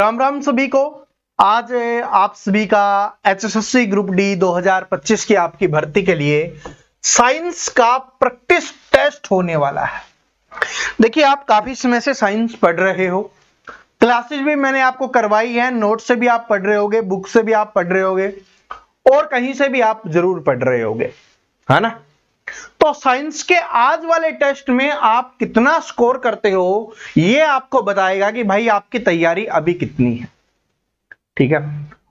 राम राम सभी को। आज आप सभी का एचएसएससी ग्रुप डी 2025 की आपकी भर्ती के लिए साइंस का प्रैक्टिस टेस्ट होने वाला है। देखिए, आप काफी समय से साइंस पढ़ रहे हो, क्लासेस भी मैंने आपको करवाई है, नोट से भी आप पढ़ रहे होगे, बुक से भी आप पढ़ रहे होगे और कहीं से भी आप जरूर पढ़ रहे होगे, है ना। तो साइंस के आज वाले टेस्ट में आप कितना स्कोर करते हो, ये आपको बताएगा कि भाई आपकी तैयारी अभी कितनी है, ठीक है।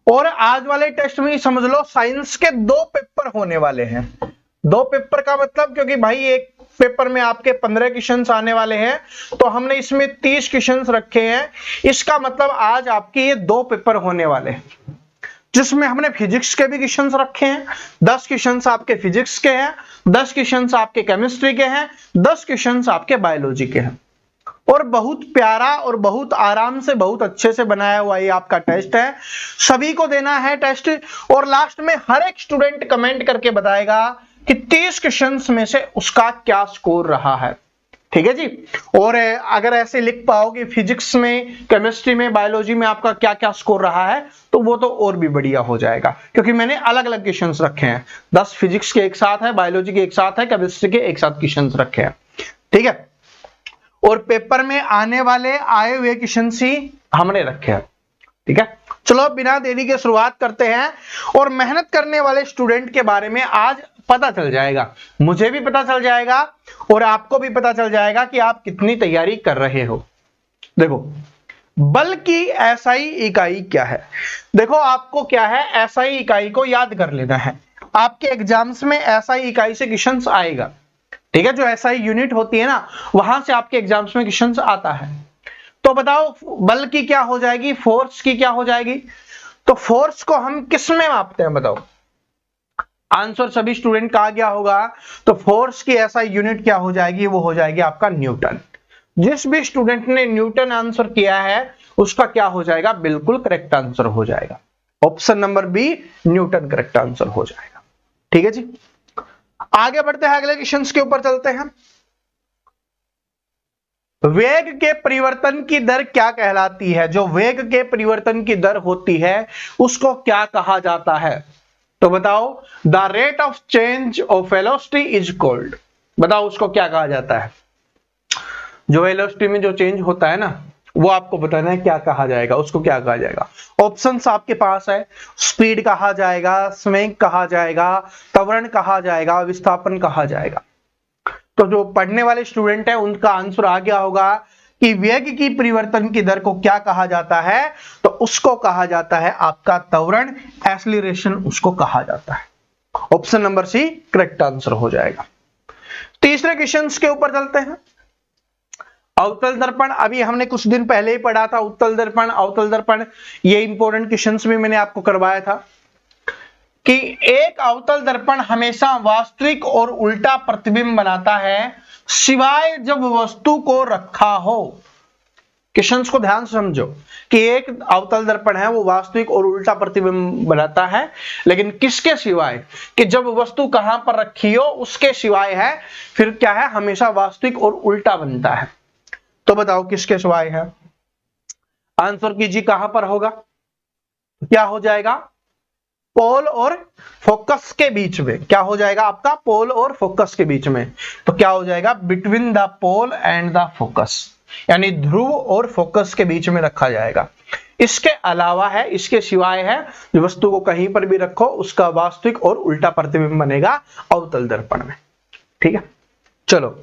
और आज वाले टेस्ट में समझ लो साइंस के 2 पेपर होने वाले हैं। 2 पेपर का मतलब, क्योंकि भाई एक पेपर में आपके 15 क्वेश्चंस आने वाले हैं, तो हमने इसमें 30 क्वेश्चंस रखे हैं। इसका मतलब आज आपके ये 2 पेपर होने वाले हैं, जिसमें हमने फिजिक्स के भी क्वेश्चंस रखे हैं। 10 क्वेश्चंस आपके फिजिक्स के हैं, 10 क्वेश्चंस आपके केमिस्ट्री के हैं, 10 क्वेश्चंस आपके बायोलॉजी के हैं। और बहुत प्यारा और बहुत आराम से, बहुत अच्छे से बनाया हुआ ये आपका टेस्ट है। सभी को देना है टेस्ट, और लास्ट में हर एक स्टूडेंट कमेंट करके बताएगा कि 30 क्वेश्चंस में से उसका क्या स्कोर रहा है, ठीक है जी। और अगर ऐसे लिख पाओ कि फिजिक्स में, केमिस्ट्री में, बायोलॉजी में आपका क्या क्या स्कोर रहा है, तो वो तो और भी बढ़िया हो जाएगा, क्योंकि मैंने अलग अलग क्वेश्चंस रखे हैं। 10 फिजिक्स के एक साथ है, बायोलॉजी के एक साथ है, केमिस्ट्री के एक साथ क्वेश्चंस रखे हैं, ठीक है। और पेपर में आने वाले आए हुए क्वेश्चन ही हमने रखे हैं, ठीक है। चलो बिना देरी के शुरुआत करते हैं, और मेहनत करने वाले स्टूडेंट के बारे में आज पता चल जाएगा, मुझे भी पता चल जाएगा और आपको भी पता चल जाएगा कि आप कितनी तैयारी कर रहे हो। देखो, बल की एसआई इकाई क्या है। देखो, आपको क्या है, एसआई इकाई को याद कर लेना है। आपके एग्जाम्स में एसआई इकाई से क्वेश्चंस आएगा, ठीक है। जो एसआई यूनिट होती है ना, वहां से आपके एग्जाम्स में क्वेश्चंस आता है। तो बताओ, बल की क्या हो जाएगी, फोर्स की क्या हो जाएगी। तो फोर्स को हम किस में मापते हैं, बताओ। आंसर सभी स्टूडेंट का आ गया होगा। तो फोर्स की एसआई यूनिट क्या हो जाएगी, वो हो जाएगी आपका न्यूटन। जिस भी स्टूडेंट ने न्यूटन आंसर किया है, उसका क्या हो जाएगा, बिल्कुल करेक्ट आंसर हो जाएगा। Option number B, Newton correct answer हो जाएगा, ठीक है जी। आगे बढ़ते हैं, अगले क्वेश्चन के ऊपर चलते हैं। वेग के परिवर्तन की दर क्या कहलाती है। जो वेग के परिवर्तन की दर होती है, उसको क्या कहा जाता है। तो बताओ, the rate of change of velocity is called. बताओ, उसको क्या कहा जाता है। जो वेलोसिटी में जो चेंज होता है ना, वो आपको बताना है क्या कहा जाएगा, उसको क्या कहा जाएगा। ऑप्शंस आपके पास है। स्पीड कहा जाएगा, संवेग कहा जाएगा, त्वरण कहा जाएगा, विस्थापन कहा जाएगा। तो जो पढ़ने वाले स्टूडेंट है, उनका आंसर आ गया होगा कि वेग की परिवर्तन की दर को क्या कहा जाता है। तो उसको कहा जाता है आपका त्वरण, एक्सीलरेशन उसको कहा जाता है। Option number C correct answer हो जाएगा। तीसरे क्वेश्चन के ऊपर चलते हैं। अवतल दर्पण, अभी हमने कुछ दिन पहले ही पढ़ा था। उत्तल दर्पण, अवतल दर्पण, ये इंपॉर्टेंट क्वेश्चंस भी मैंने आपको करवाया था कि एक अवतल दर्पण हमेशा वास्तविक और उल्टा प्रतिबिंब बनाता है, सिवाय जब वस्तु को रखा हो। क्वेश्चंस को ध्यान से समझो कि एक अवतल दर्पण है, वो वास्तविक और उल्टा प्रतिबिंब बनाता है, लेकिन किसके सिवाय, कि जब वस्तु कहां पर रखी हो उसके सिवाय है। फिर क्या है, हमेशा वास्तविक और उल्टा बनता है। तो बताओ किसके सिवाय है। आंसर कीजिए, कहां पर होगा, क्या हो जाएगा, पोल और फोकस के बीच में। क्या हो जाएगा आपका, पोल और फोकस के बीच में। तो क्या हो जाएगा, between the pole and the focus, यानी ध्रुव और फोकस के बीच में रखा जाएगा। इसके अलावा है, इसके सिवाय है, जो वस्तु को कहीं पर भी रखो उसका वास्तविक और उल्टा प्रतिबिंब बनेगा अवतल दर्पण में, ठीक है। चलो,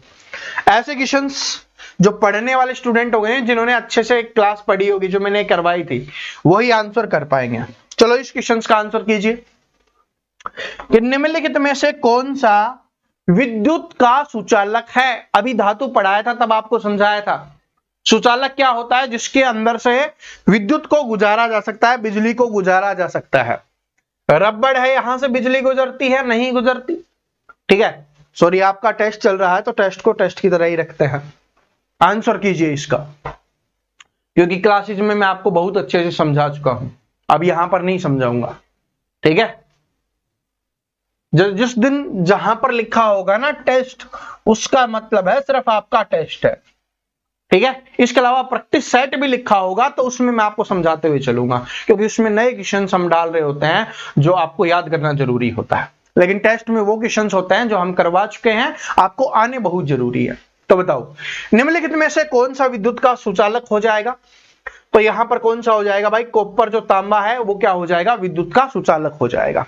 ऐसे क्वेश्चंस जो पढ़ने वाले स्टूडेंट हो गए, जिन्होंने अच्छे से क्लास पढ़ी होगी, जो मैंने करवाई थी, वही आंसर कर पाएंगे। चलो, इस क्वेश्चन का आंसर कीजिए कि निम्नलिखित में से कौन सा विद्युत का सुचालक है। अभी धातु पढ़ाया था, तब आपको समझाया था। सुचालक क्या होता है, जिसके अंदर से विद्युत को गुजारा जा सकता है, बिजली को गुजारा जा सकता है। रबड़ है, यहां से बिजली गुजरती है, नहीं गुजरती, ठीक है। सॉरी, आपका टेस्ट चल रहा है, तो टेस्ट को टेस्ट की तरह ही रखते हैं। आंसर कीजिए इसका, क्योंकि क्लासेज में मैं आपको बहुत अच्छे से समझा चुका हूं, अब यहां पर नहीं समझाऊंगा, ठीक है। जिस दिन जहां पर लिखा होगा ना टेस्ट, उसका मतलब है सिर्फ आपका टेस्ट है। ठीक है। इसके अलावा प्रैक्टिस सेट भी लिखा होगा तो उसमें मैं आपको समझाते हुए चलूंगा, क्योंकि उसमें नए क्वेश्चन हम डाल रहे होते हैं जो आपको याद करना जरूरी होता है, लेकिन टेस्ट में वो क्वेश्चन होते हैं जो हम करवा चुके हैं, आपको आने बहुत जरूरी है। तो बताओ निम्नलिखित में से कौन सा विद्युत का सुचालक हो जाएगा? तो यहां पर कौन सा हो जाएगा भाई? कॉपर जो तांबा है वो क्या हो जाएगा? विद्युत का सुचालक हो जाएगा।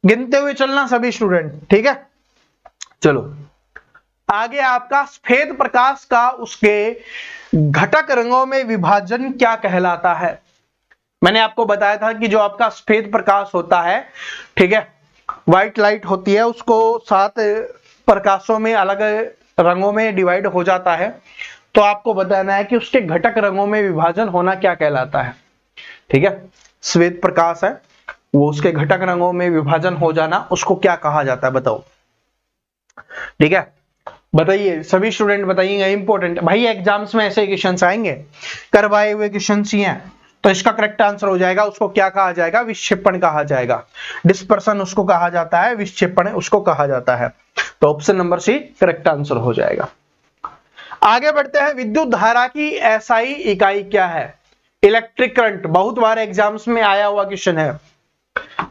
गिनते हुए चलना सभी स्टूडेंट, ठीक है। चलो आगे आपका सफेद प्रकाश का उसके घटक रंगों में विभाजन क्या कहलाता है? मैंने आपको बताया था कि जो आपका सफेद प्रकाश होता है, ठीक है, व्हाइट लाइट होती है, उसको 7 प्रकाशों में अलग रंगों में डिवाइड हो जाता है। तो आपको बताना है कि उसके घटक रंगों में विभाजन होना क्या कहलाता है। ठीक है, श्वेत प्रकाश है वो उसके घटक रंगों में विभाजन हो जाना, उसको क्या कहा जाता है बताओ। ठीक है, बताइए सभी स्टूडेंट बताइएगा, इंपॉर्टेंट भाई, एग्जाम्स में ऐसे क्वेश्चन आएंगे, करवाए हुए क्वेश्चन ही हैं। तो इसका करेक्ट आंसर हो जाएगा, उसको क्या कहा जाएगा? विक्षेपण कहा जाएगा। डिस्पर्सन उसको कहा जाता है, विक्षेपण उसको कहा जाता है। तो option number C correct answer हो जाएगा। आगे बढ़ते हैं, विद्युत धारा की एसआई इकाई क्या है? इलेक्ट्रिक करंट, बहुत बार एग्जाम्स में आया हुआ क्वेश्चन है,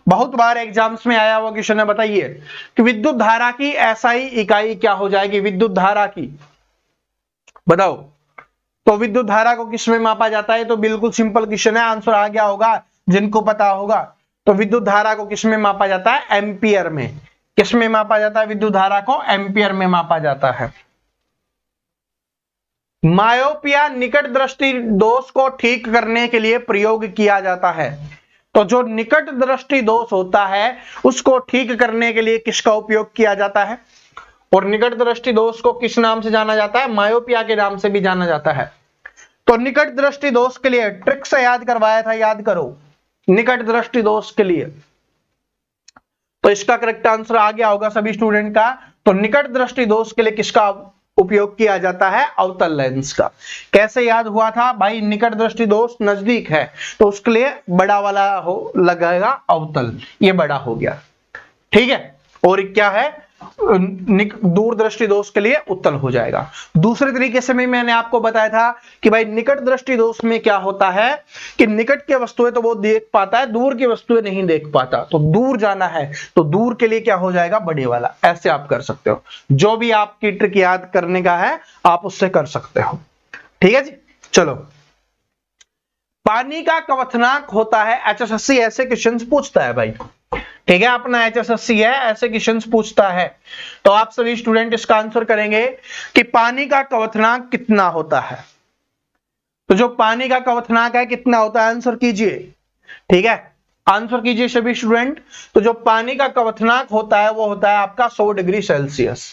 बहुत बार एग्जाम्स में आया हुआ क्वेश्चन है। बताइए कि विद्युत धारा की एसआई इकाई क्या हो जाएगी? विद्युत धारा की बताओ। तो विद्युत धारा को किस में मापा जाता है? तो बिल्कुल सिंपल क्वेश्चन है, आंसर आ गया होगा जिनको पता होगा। तो विद्युत धारा को किस में मापा जाता है? एम्पियर में। किस में मापा जाता है? विद्युत धारा को एम्पियर में मापा जाता है। मायोपिया निकट दृष्टि दोष को ठीक करने के लिए प्रयोग किया जाता है। तो जो निकट दृष्टि दोष होता है उसको ठीक करने के लिए किसका उपयोग किया जाता है? और निकट दृष्टि दोष को किस नाम से जाना जाता है? मायोपिया के नाम से भी जाना जाता है। तो निकट दृष्टि दोष के लिए ट्रिक से याद करवाया था, याद करो, निकट दृष्टि दोष के लिए। तो इसका करेक्ट आंसर आ गया होगा सभी स्टूडेंट का। तो निकट दृष्टि दोष के लिए किसका उपयोग किया जाता है? अवतल लेंस का। कैसे याद हुआ था भाई? निकट दृष्टि दोष नजदीक है तो उसके लिए बड़ा वाला हो लगेगा अवतल, ये बड़ा हो गया। ठीक है, और क्या है? दूर दृष्टि दोष के लिए उत्तल हो जाएगा। दूसरे तरीके से मैंने आपको बताया था कि भाई निकट दृष्टि दोष में क्या होता है कि निकट की वस्तुएं तो वो देख पाता है, दूर की वस्तुएं नहीं देख पाता। तो दूर जाना है तो दूर के लिए क्या हो जाएगा? बड़े वाला। ऐसे आप कर सकते हो, जो भी आपकी ट्रिक याद करने का है आप उससे कर सकते हो। ठीक है जी, चलो। पानी का क्वथनांक होता है, एचएसएससी ऐसे क्वेश्चन पूछता है भाई। ठीक है, अपना एचएसएससी है, ऐसे क्वेश्चंस पूछता है। तो आप सभी स्टूडेंट इसका आंसर करेंगे कि पानी का क्वथनांक कितना होता है। तो जो पानी का क्वथनांक है कितना होता है? आंसर कीजिए। ठीक है, आंसर कीजिए सभी स्टूडेंट। तो जो पानी का क्वथनांक होता है वो होता है आपका 100 डिग्री सेल्सियस।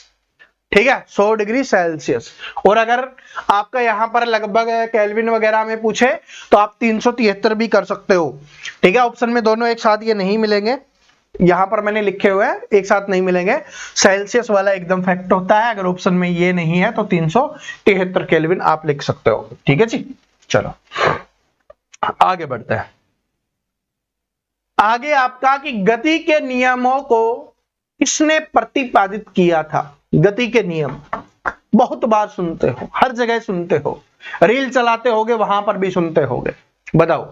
ठीक है, 100 डिग्री सेल्सियस। और अगर आपका यहां पर लगभग केल्विन वगैरह में पूछे तो आप 373 भी कर सकते हो। ठीक है, ऑप्शन में दोनों एक साथ ये नहीं मिलेंगे, यहां पर मैंने लिखे हुए हैं एक साथ नहीं मिलेंगे। सेल्सियस वाला एकदम फैक्ट होता है, अगर ऑप्शन में ये नहीं है तो 373 केल्विन आप लिख सकते हो। ठीक है जी, चलो आगे बढ़ते हैं। आगे आपका कि गति के नियमों को किसने प्रतिपादित किया था? गति के नियम बहुत बार सुनते हो, हर जगह सुनते हो, रील चलाते होगे वहां पर भी सुनते होगे। बताओ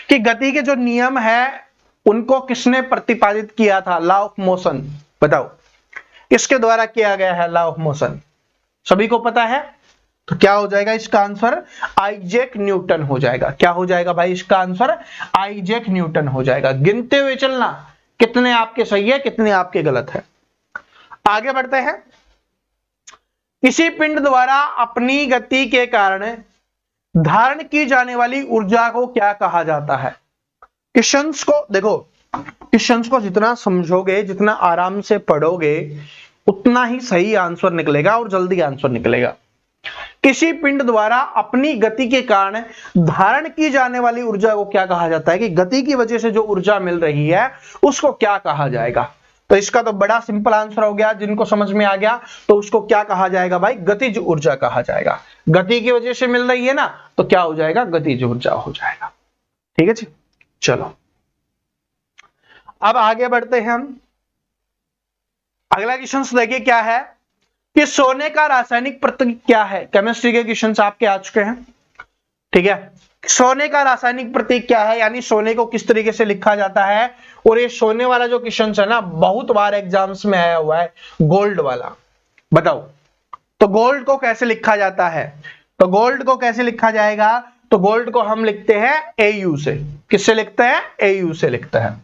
कि गति के जो नियम है उनको किसने प्रतिपादित किया था? Law of motion. बताओ किसके द्वारा किया गया है लॉ ऑफ मोशन? सभी को पता है? तो क्या हो जाएगा इसका आंसर? आइजैक न्यूटन हो जाएगा। क्या हो जाएगा भाई इसका आंसर? आइजैक न्यूटन हो जाएगा। गिनते हुए चलना, कितने आपके सही है कितने आपके गलत है। आगे बढ़ते हैं। किसी पिंड द्वारा अपनी गति के कारण धारण की जाने वाली ऊर्जा को क्या कहा जाता है? क्वेश्चंस को देखो, क्वेश्चंस को जितना समझोगे, जितना आराम से पढ़ोगे, उतना ही सही आंसर निकलेगा और जल्दी आंसर निकलेगा। किसी पिंड द्वारा अपनी गति के कारण धारण की जाने वाली ऊर्जा को क्या कहा जाता है? कि गति की वजह से जो ऊर्जा मिल रही है उसको क्या कहा जाएगा? तो इसका तो बड़ा सिंपल आंसर हो गया, जिनको समझ में आ गया तो उसको क्या कहा जाएगा भाई? गतिज ऊर्जा कहा जाएगा। गति की वजह से मिल रही है ना, तो क्या हो जाएगा? गतिज ऊर्जा हो जाएगा। ठीक है जी, चलो अब आगे बढ़ते हैं हम। अगला क्वेश्चन देखिए क्या है। कि सोने का रासायनिक प्रतीक क्या है। केमिस्ट्री के क्वेश्चंस आपके आ चुके हैं, ठीक है। सोने का रासायनिक प्रतीक क्या है, यानी सोने को किस तरीके से लिखा जाता है। और ये सोने वाला जो क्वेश्चन है ना, बहुत बार एग्जाम्स में आया हुआ है, गोल्ड वाला। बताओ तो गोल्ड को कैसे लिखा जाता है। तो गोल्ड को कैसे लिखा जाएगा, तो गोल्ड को हम लिखते हैं AU से। किससे लिखते हैं, AU से लिखते हैं।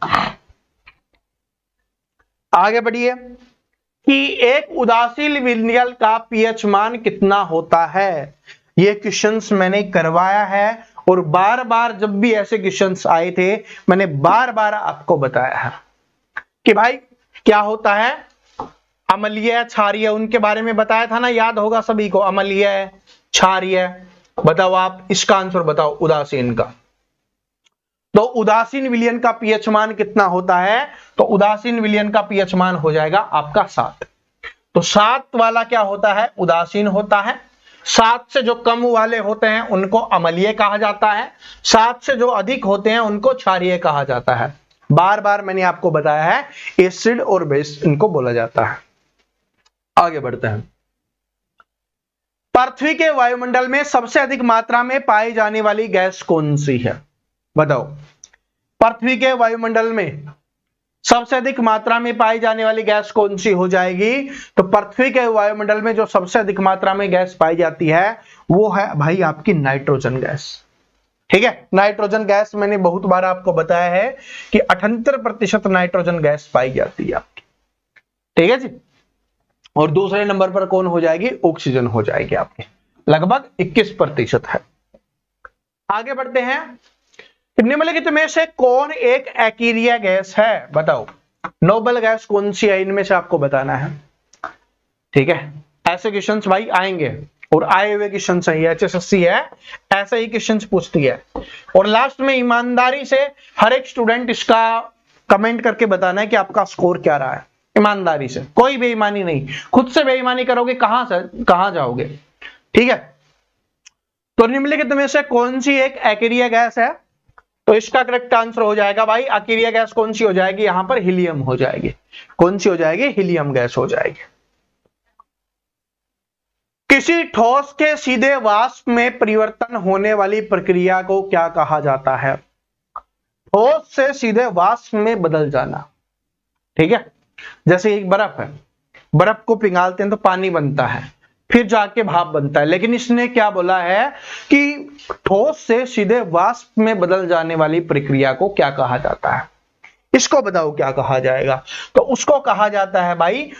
आगे बढ़िए कि एक उदासीन विलयन का पीएच मान कितना होता है। ये क्वेश्चंस मैंने करवाया है और बार बार जब भी ऐसे क्वेश्चंस आए थे मैंने बार बार आपको बताया है कि भाई क्या होता है, अम्लीय क्षारीय, उनके बारे में बताया था ना, याद होगा सभी को, अम्लीय क्षारीय। बताओ आप इसका आंसर बताओ उदासीन का। तो उदासीन विलयन का पीएच मान कितना होता है, तो उदासीन विलयन का पीएच मान हो जाएगा आपका 7। तो 7 वाला क्या होता है, उदासीन होता है। 7 से जो कम वाले होते हैं उनको अम्लीय कहा जाता है, 7 से जो अधिक होते हैं उनको क्षारीय कहा जाता है। बार बार मैंने आपको बताया है, एसिड और बेस इनको बोला जाता है। आगे बढ़ते हैं। पृथ्वी के वायुमंडल में सबसे अधिक मात्रा में पाई जाने वाली गैस कौन सी है। बताओ पृथ्वी के वायुमंडल में सबसे अधिक मात्रा में पाई जाने वाली गैस कौन सी हो जाएगी। तो पृथ्वी के वायुमंडल में जो सबसे अधिक मात्रा में गैस पाई जाती है वो है भाई आपकी नाइट्रोजन गैस। ठीक है, नाइट्रोजन गैस मैंने बहुत बार आपको बताया है कि 78% नाइट्रोजन गैस पाई जाती है आपकी। ठीक है जी। और दूसरे नंबर पर कौन हो जाएगी, ऑक्सीजन हो जाएगी आपकी, लगभग 21% है। आगे बढ़ते हैं। निम्नलिखित में से कौन एक एक्रिया गैस है। बताओ नोबल गैस कौन सी है, इनमें से आपको बताना है। ठीक है, ऐसे क्वेश्चंस भाई आएंगे और आए हुए क्वेश्चन सही है, HSSC है ऐसे ही क्वेश्चंस पूछती है। और लास्ट में ईमानदारी से हर एक स्टूडेंट इसका कमेंट करके बताना है कि आपका स्कोर क्या रहा है। ईमानदारी से, कोई बेईमानी नहीं, खुद से बेईमानी करोगे कहां जाओगे। ठीक है, तो निम्नलिखित में से कौन सी एक एक्रिया गैस है। तो इसका करेक्ट आंसर हो जाएगा भाई, एक्रिया गैस कौन सी हो जाएगी, यहां पर हीलियम हो जाएगी। कौन सी हो जाएगी, हीलियम गैस हो जाएगी। किसी ठोस के सीधे वाष्प में परिवर्तन होने वाली प्रक्रिया को क्या कहा जाता है। ठोस से सीधे वाष्प में बदल जाना। ठीक है, जैसे एक बर्फ है, बर्फ को पिघालते हैं तो पानी बनता है, फिर जाके भाप बनता है। लेकिन इसने क्या बोला है कि ठोस से सीधे वाष्प में बदल जाने वाली प्रक्रिया को क्या कहा जाता है। इसको बताओ क्या कहा जाएगा। तो उसको कहा जाता है भाई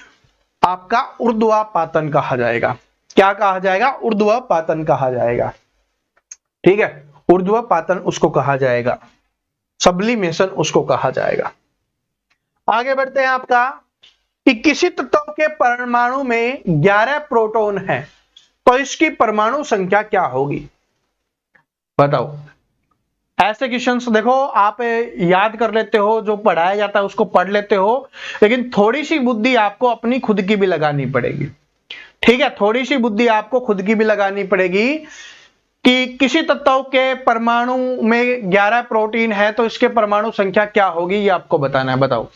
आपका ऊर्ध्वपातन कहा जाएगा। क्या कहा जाएगा, ऊर्ध्वपातन कहा जाएगा। ठीक है, ऊर्ध्वपातन उसको कहा जाएगा, सब्लिमेशन उसको कहा जाएगा। आगे बढ़ते हैं आपका कि किसी तत्व के परमाणु में 11 प्रोटॉन है तो इसकी परमाणु संख्या क्या होगी। बताओ ऐसे क्वेश्चंस देखो आप याद कर लेते हो, जो पढ़ाया जाता है उसको पढ़ लेते हो, लेकिन थोड़ी सी बुद्धि आपको अपनी खुद की भी लगानी पड़ेगी। ठीक है, थोड़ी सी बुद्धि आपको खुद की भी लगानी पड़ेगी कि किसी तत्व के परमाणु में 11 प्रोटीन है तो इसके परमाणु संख्या क्या होगी, ये आपको बताना है। बताओ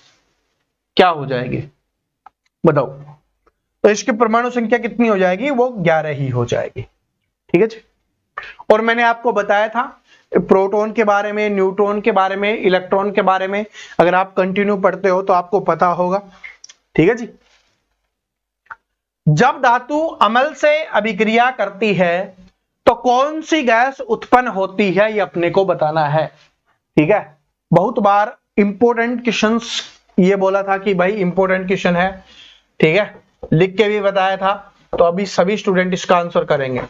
क्या हो जाएगी, बताओ। तो इसकी परमाणु संख्या कितनी हो जाएगी, वो 11 ही हो जाएगी। ठीक है जी। और मैंने आपको बताया था प्रोटॉन के बारे में, न्यूट्रॉन के बारे में, इलेक्ट्रॉन के बारे में, अगर आप कंटिन्यू पढ़ते हो तो आपको पता होगा। ठीक है जी। जब धातु अम्ल से अभिक्रिया करती है तो कौन सी गैस उत्पन्न होती है, ये अपने को बताना है। ठीक है, बहुत बार इंपॉर्टेंट क्वेश्चंस ये बोला था कि भाई इंपॉर्टेंट क्वेश्चन है। ठीक है, लिख के भी बताया था, तो अभी सभी स्टूडेंट इसका आंसर करेंगे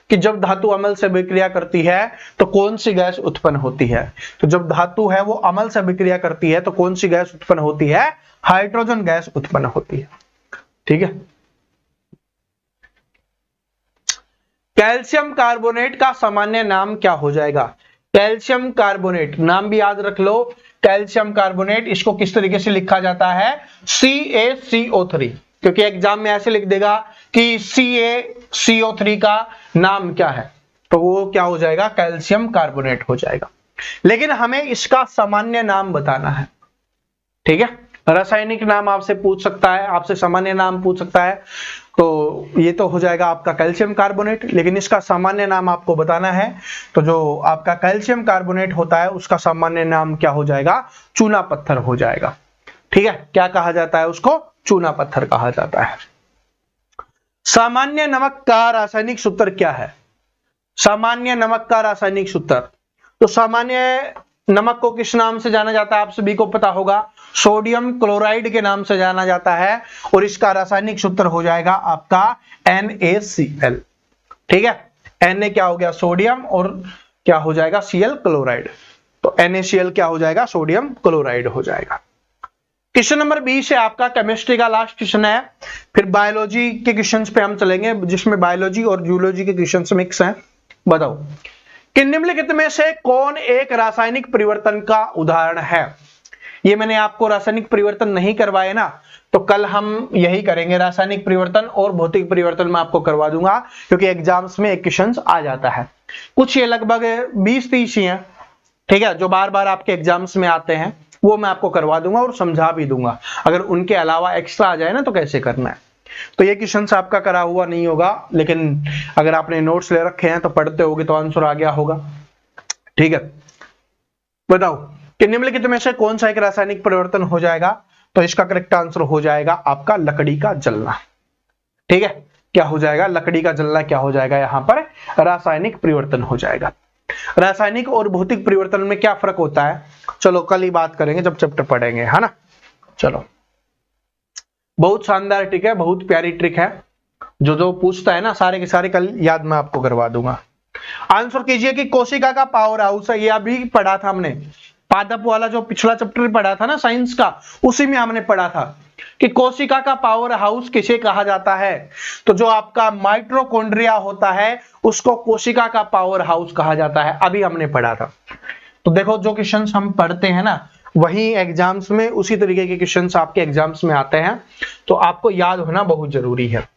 कि जब धातु अम्ल से अभिक्रिया करती है तो कौन सी गैस उत्पन्न होती है। तो जब धातु है वो अम्ल से अभिक्रिया करती है तो कौन सी गैस उत्पन्न होती है, हाइड्रोजन गैस उत्पन्न होती है। ठीक है, कैल्शियम कार्बोनेट का सामान्य नाम क्या हो जाएगा। कैल्शियम कार्बोनेट नाम भी याद रख लो, कैल्शियम कार्बोनेट, इसको किस तरीके से लिखा जाता है, CaCO3, क्योंकि एग्जाम में ऐसे लिख देगा कि CaCO3 का नाम क्या है, तो वो क्या हो जाएगा, कैल्शियम कार्बोनेट हो जाएगा। लेकिन हमें इसका सामान्य नाम बताना है। ठीक है, रासायनिक नाम आपसे पूछ सकता है, आपसे सामान्य नाम पूछ सकता है, तो ये तो हो जाएगा आपका कैल्शियम कार्बोनेट, लेकिन इसका सामान्य नाम आपको बताना है। तो जो आपका कैल्शियम कार्बोनेट होता है उसका सामान्य नाम क्या हो जाएगा? चूना पत्थर हो जाएगा। ठीक है, क्या कहा जाता है उसको? चूना पत्थर कहा जाता है। सामान्य नमक का रासायनिक सूत्र क्या है? सामान्य नमक का रासायनिक सूत्र, तो सामान्य नमक को किस नाम से जाना जाता है? आप सभी को पता होगा, सोडियम क्लोराइड के नाम से जाना जाता है, और इसका रासायनिक सूत्र हो जाएगा आपका NaCl। ठीक है, Na क्या हो गया? सोडियम, और क्या हो जाएगा? Cl क्लोराइड, तो NaCl क्या हो जाएगा? सोडियम क्लोराइड हो जाएगा। क्वेश्चन नंबर 20 है आपका, केमिस्ट्री का लास्ट क्वेश्चन है, फिर बायोलॉजी के क्वेश्चंस पे हम चलेंगे, जिसमें बायोलॉजी और जूलॉजी के क्वेश्चंस मिक्स हैं। बताओ कि निम्नलिखित में से कौन एक रासायनिक परिवर्तन का उदाहरण है? ये मैंने आपको रासायनिक परिवर्तन नहीं करवाए ना, तो कल हम यही करेंगे, रासायनिक परिवर्तन और भौतिक परिवर्तन मैं आपको करवा दूंगा, क्योंकि एग्जाम्स में एक क्वेश्चन आ जाता है। कुछ ये लगभग 20-30 ही हैं, ठीक है, जो बार बार आपके एग्जाम्स में आते हैं, वो मैं आपको करवा दूंगा और समझा भी दूंगा। अगर उनके अलावा एक्स्ट्रा आ जाए ना तो कैसे करना है। तो ये क्वेश्चन आपका करा हुआ नहीं होगा, लेकिन अगर आपने नोट्स ले रखे हैं तो पढ़ते होगे तो आंसर आ गया होगा। ठीक है, बताओ कि निम्नलिखित में से कौन सा एक रासायनिक परिवर्तन हो जाएगा? तो इसका करेक्ट आंसर हो जाएगा आपका लकड़ी का जलना। ठीक है, क्या हो जाएगा? लकड़ी का जलना क्या हो जाएगा? यहां पर रासायनिक परिवर्तन हो जाएगा। रासायनिक और भौतिक परिवर्तन में क्या फर्क होता है, चलो कल ही बात करेंगे जब चैप्टर पढ़ेंगे, है ना। चलो, बहुत शानदार ट्रिक है, बहुत प्यारी ट्रिक है, जो पूछता है ना सारे के सारे कल याद मैं आपको करवा दूंगा। आंसर कीजिए कि कोशिका का पावर हाउस है, ये अभी पढ़ा था हमने, पादप वाला जो पिछला चैप्टर पढ़ा था ना साइंस का, उसी में हमने पढ़ा था कि कोशिका का पावर हाउस किसे कहा जाता है। तो जो आपका माइटोकॉन्ड्रिया होता है उसको कोशिका का पावर हाउस कहा जाता है, अभी हमने पढ़ा था। तो देखो, जो क्वेश्चंस हम पढ़ते हैं ना वही एग्जाम्स में उसी तरीके के क्वेश्चंस आपके एग्जाम्स में आते हैं, तो आपको याद होना बहुत जरूरी है।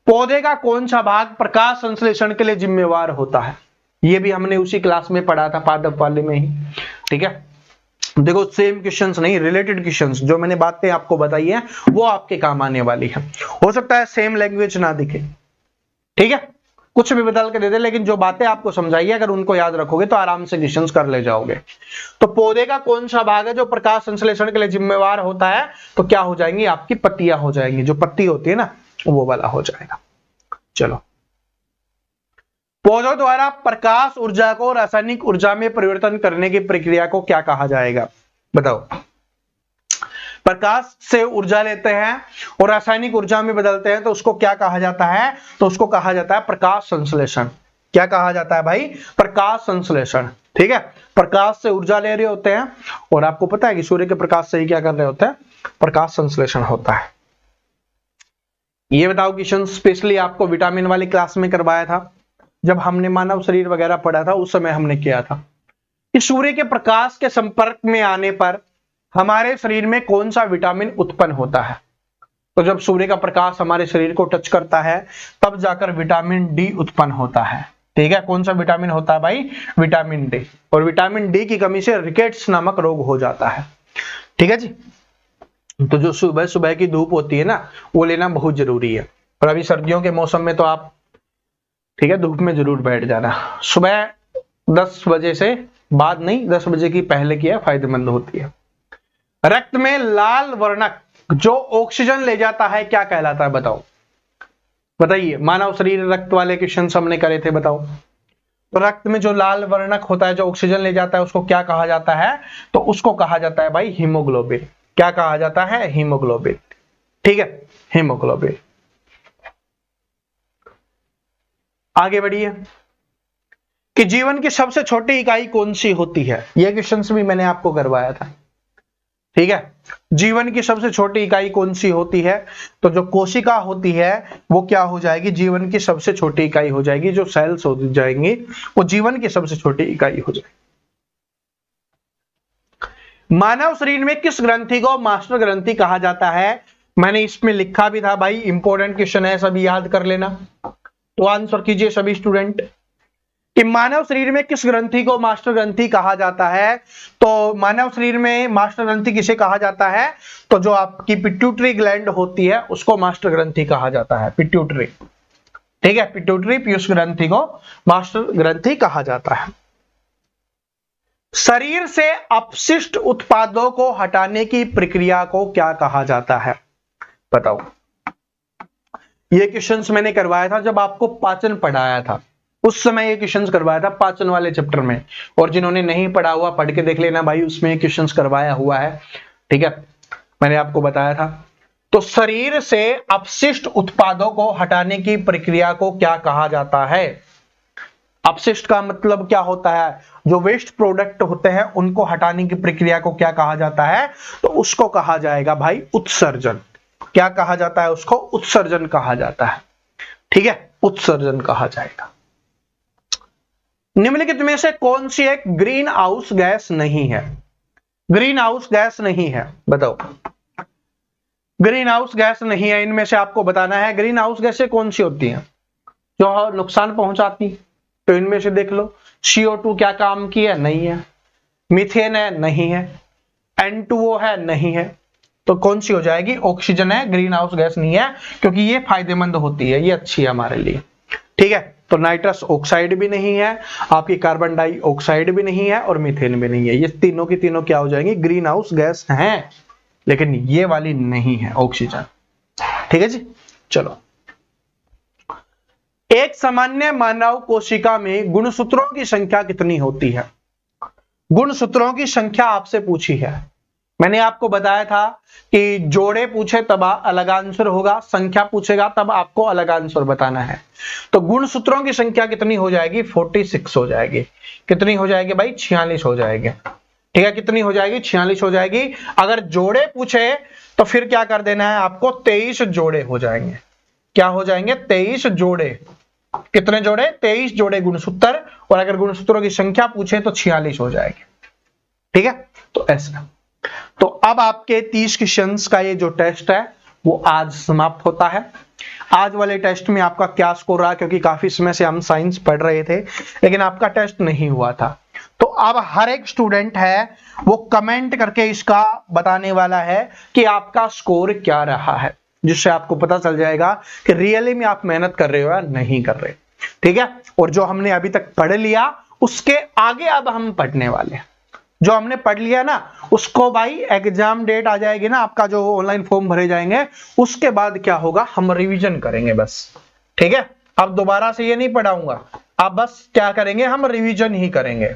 पौधे का कौन सा भाग प्रकाश संश्लेषण के लिए जिम्मेवार होता है? ये भी हमने उसी क्लास में पढ़ा था, पादप वाले में ही। ठीक है, देखो सेम क्वेश्चंस नहीं, रिलेटेड क्वेश्चंस जो मैंने बातें आपको बताई है वो आपके काम आने वाली है। हो सकता है सेम लैंग्वेज ना दिखे, ठीक है, कुछ भी बदल के दे दे, लेकिन जो बातें आपको समझाई है अगर उनको याद रखोगे तो आराम से क्वेश्चंस कर ले जाओगे। तो पौधे का कौन सा भाग है जो प्रकाश संश्लेषण के लिए जिम्मेवार होता है? तो क्या हो जाएंगी? आपकी पत्तियां हो जाएंगी, जो पत्ती होती है ना वो वाला हो जाएगा। चलो, पौधों द्वारा प्रकाश ऊर्जा को रासायनिक ऊर्जा में परिवर्तन करने की प्रक्रिया को क्या कहा जाएगा? बताओ। प्रकाश से ऊर्जा लेते हैं और रासायनिक ऊर्जा में बदलते हैं तो उसको क्या कहा जाता है? तो उसको कहा जाता है प्रकाश संश्लेषण। क्या कहा जाता है भाई? प्रकाश संश्लेषण। ठीक है, प्रकाश से ऊर्जा ले रहे होते हैं, और आपको पता है कि सूर्य के प्रकाश से ही क्या कर रहे होते हैं? प्रकाश संश्लेषण होता है। ये बताओ, क्वेश्चन स्पेशली आपको विटामिन वाली क्लास में करवाया था, जब हमने मानव शरीर वगैरह पढ़ा था उस समय हमने किया था कि सूर्य के प्रकाश के संपर्क में आने पर हमारे शरीर में कौन सा विटामिन उत्पन्न होता है। तो जब सूर्य का प्रकाश हमारे शरीर को टच करता है तब जाकर विटामिन डी उत्पन्न होता है। ठीक है, कौन सा विटामिन होता है भाई? Vitamin D. और विटामिन डी की कमी से रिकेट्स नामक रोग हो जाता है। ठीक है जी, तो जो सुबह सुबह की धूप होती है ना वो लेना बहुत जरूरी है। और अभी सर्दियों के मौसम में तो आप, ठीक है, धूप में जरूर बैठ जाना। सुबह 10 बजे से बाद नहीं, 10 बजे की पहले की है, फायदेमंद होती है। रक्त में लाल वर्णक जो ऑक्सीजन ले जाता है क्या कहलाता है? बताओ, बताइए। मानव शरीर रक्त वाले क्वेश्चन हमने करे थे, बताओ। तो रक्त में जो लाल वर्णक होता है जो ऑक्सीजन ले जाता है उसको क्या कहा जाता है? तो उसको कहा जाता है भाई हीमोग्लोबिन। क्या कहा जाता है? हीमोग्लोबिन। ठीक है, हीमोग्लोबिन। आगे बढ़िए कि जीवन की सबसे छोटी इकाई कौन सी होती है? यह क्वेश्चन भी मैंने आपको करवाया था। ठीक है, जीवन की सबसे छोटी इकाई कौन सी होती है? तो जो कोशिका होती है वो क्या हो जाएगी? जीवन की सबसे छोटी इकाई हो जाएगी। जो सेल्स हो जाएंगी वो जीवन की सबसे छोटी इकाई हो जाएगी। मानव शरीर में किस ग्रंथि को मास्टर ग्रंथि कहा जाता है? मैंने इसमें लिखा भी था भाई, इंपॉर्टेंट क्वेश्चन है, सभी याद कर लेना। तो आंसर कीजिए सभी स्टूडेंट कि मानव शरीर में किस ग्रंथि को मास्टर ग्रंथि कहा जाता है। तो मानव शरीर में मास्टर ग्रंथि किसे कहा जाता है, तो जो आपकी पिट्यूटरी ग्लैंड होती है उसको मास्टर ग्रंथि कहा जाता है, पिट्यूटरी। ठीक है, पिट्यूटरी पीयूष ग्रंथि को मास्टर ग्रंथि कहा जाता है। शरीर से अपशिष्ट उत्पादों को हटाने की प्रक्रिया को क्या कहा जाता है, बताओ। ये क्वेश्चंस मैंने करवाया था जब आपको पाचन पढ़ाया था, उस समय ये क्वेश्चंस करवाया था पाचन वाले चैप्टर में। और जिन्होंने नहीं पढ़ा हुआ पढ़ के देख लेना भाई, उसमें क्वेश्चंस करवाया हुआ है। ठीक है, मैंने आपको बताया था। तो शरीर से अपशिष्ट उत्पादों को हटाने की प्रक्रिया को क्या कहा जाता है। अपशिष्ट का मतलब क्या होता है, जो वेस्ट प्रोडक्ट होते हैं उनको हटाने की प्रक्रिया को क्या कहा जाता है, तो उसको कहा जाएगा भाई उत्सर्जन। क्या कहा जाता है उसको, उत्सर्जन कहा जाता है। ठीक है, उत्सर्जन कहा जाएगा। निम्नलिखित में से कौन सी एक ग्रीन हाउस गैस नहीं है, ग्रीन हाउस गैस नहीं है, बताओ। ग्रीन हाउस गैस नहीं है, इनमें से आपको बताना है ग्रीन हाउस गैसें कौन सी होती हैं जो नुकसान पहुंचाती। तो इनमें से देख लो, CO2 क्या काम की है, नहीं है। मीथेन है, नहीं है। N2O है, नहीं है। तो कौन सी हो जाएगी, ऑक्सीजन है, ग्रीन हाउस गैस नहीं है, क्योंकि ये फायदेमंद होती है, ये अच्छी है हमारे लिए। ठीक है, तो नाइट्रस ऑक्साइड भी नहीं है, आपकी कार्बन डाइऑक्साइड भी नहीं है और मीथेन भी नहीं है। ये तीनों की तीनों क्या हो जाएंगी, ग्रीन हाउस गैस हैं, लेकिन ये वाली नहीं है, ऑक्सीजन। ठीक है जी, चलो। एक सामान्य मानव कोशिका में गुणसूत्रों की संख्या कितनी होती है। गुणसूत्रों की संख्या आपसे पूछी है। मैंने आपको बताया था कि जोड़े पूछे तब अलग आंसर होगा, संख्या पूछेगा तब आपको अलग आंसर बताना है। तो गुणसूत्रों की संख्या कितनी हो जाएगी, 46 हो जाएगी। कितनी हो जाएगी भाई, 46 हो जाएगी। ठीक है, कितनी हो जाएगी, 46 हो जाएगी। अगर जोड़े पूछे तो फिर क्या कर देना है आपको, 23 जोड़े हो जाएंगे। क्या हो जाएंगे, 23 जोड़े। कितने जोड़े, 23 जोड़े गुणसूत्र। और अगर गुणसूत्रों की संख्या पूछे तो 46 हो जाएगी। ठीक है, तो ऐसा। तो अब आपके 30 क्वेश्चंस का ये जो टेस्ट है वो आज समाप्त होता है। आज वाले टेस्ट में आपका क्या स्कोर रहा, क्योंकि काफी समय से हम साइंस पढ़ रहे थे लेकिन आपका टेस्ट नहीं हुआ था। तो अब हर एक स्टूडेंट है वो कमेंट करके इसका बताने वाला है कि आपका स्कोर क्या रहा है, जिससे आपको पता चल जाएगा कि रियली में आप मेहनत कर रहे हो या नहीं कर रहे। ठीक है, और जो हमने अभी तक पढ़ लिया उसके आगे अब हम पढ़ने वाले हैं। जो हमने पढ़ लिया ना उसको भाई एग्जाम डेट आ जाएगी ना, आपका जो ऑनलाइन फॉर्म भरे जाएंगे उसके बाद क्या होगा, हम रिवीजन करेंगे बस। ठीक है, अब दोबारा से ये नहीं पढ़ाऊंगा, अब बस क्या करेंगे, हम रिवीजन ही करेंगे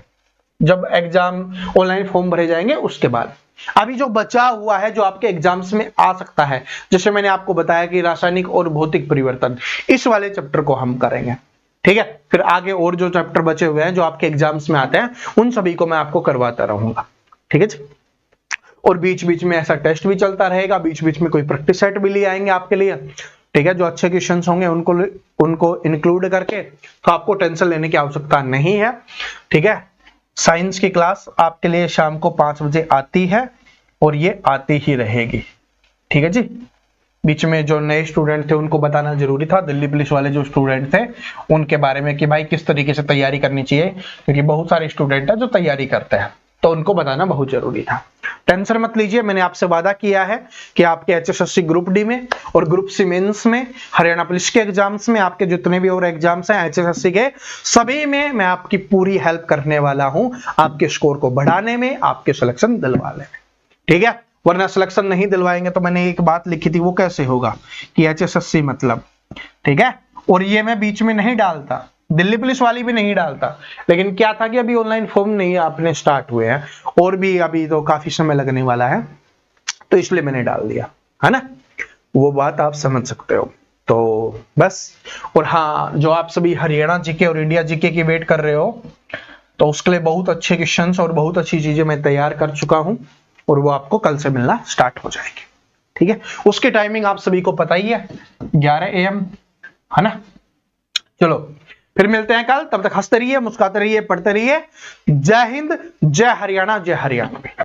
जब एग्जाम ऑनलाइन फॉर्म भरे जाएंगे उसके बाद। अभी जो बचा हुआ है जो आपके एग्जाम्स में आ सकता है, जैसे मैंने आपको बताया कि रासायनिक और भौतिक परिवर्तन, इस वाले चैप्टर को हम करेंगे। ठीक है, फिर आगे और जो चैप्टर बचे हुए हैं जो आपके एग्जाम्स में आते हैं उन सभी को मैं आपको करवाता रहूंगा। ठीक है जी, और बीच बीच में ऐसा टेस्ट भी चलता रहेगा, बीच बीच में कोई प्रैक्टिस सेट भी ले आएंगे आपके लिए। ठीक है, जो अच्छे क्वेश्चंस होंगे उनको इंक्लूड करके, तो आपको टेंशन लेने की आवश्यकता नहीं है। ठीक है, साइंस की क्लास आपके लिए शाम को 5 बजे आती है और ये आती ही रहेगी। ठीक है जी, बीच में जो नए स्टूडेंट थे उनको बताना जरूरी था, दिल्ली पुलिस वाले जो स्टूडेंट थे उनके बारे में कि भाई किस तरीके से तैयारी करनी चाहिए, क्योंकि बहुत सारे स्टूडेंट है जो तैयारी करते हैं, तो उनको बताना बहुत जरूरी था। टेंशन मत लीजिए, मैंने आपसे वादा किया है कि आपके HSSC ग्रुप डी में और ग्रुप सी मेंस में, हरियाणा पुलिस के एग्जाम्स में, आपके जितने भी और एग्जाम्स हैं HSSC के सभी में मैं आपकी पूरी हेल्प करने वाला हूं, आपके स्कोर को बढ़ाने में, आपके सिलेक्शन दिलवाने में। ठीक है, वरना सिलेक्शन नहीं दिलवाएंगे तो मैंने एक बात लिखी थी वो कैसे होगा कि HSSC मतलब। ठीक है, और ये मैं बीच में नहीं डालता, दिल्ली पुलिस वाली भी नहीं डालता, लेकिन क्या था कि अभी ऑनलाइन फॉर्म नहीं आपने स्टार्ट हुए हैं और भी अभी तो काफी समय लगने वाला है, तो इसलिए मैंने डाल दिया है ना, वो बात आप समझ सकते हो। तो बस, और हाँ, जो आप सभी हरियाणा जीके और इंडिया जीके की वेट कर रहे हो तो उसके लिए बहुत अच्छे क्वेश्चंस और बहुत अच्छी चीजें मैं तैयार कर चुका हूं और वो आपको कल से मिलना स्टार्ट हो जाएगी। ठीक है, उसकी टाइमिंग आप सभी को पता ही है, 11 AM है ना। चलो फिर मिलते हैं कल, तब तक हंसते रहिए, मुस्कुराते रहिए, पढ़ते रहिए। जय हिंद, जय हरियाणा, जय हरियाणा।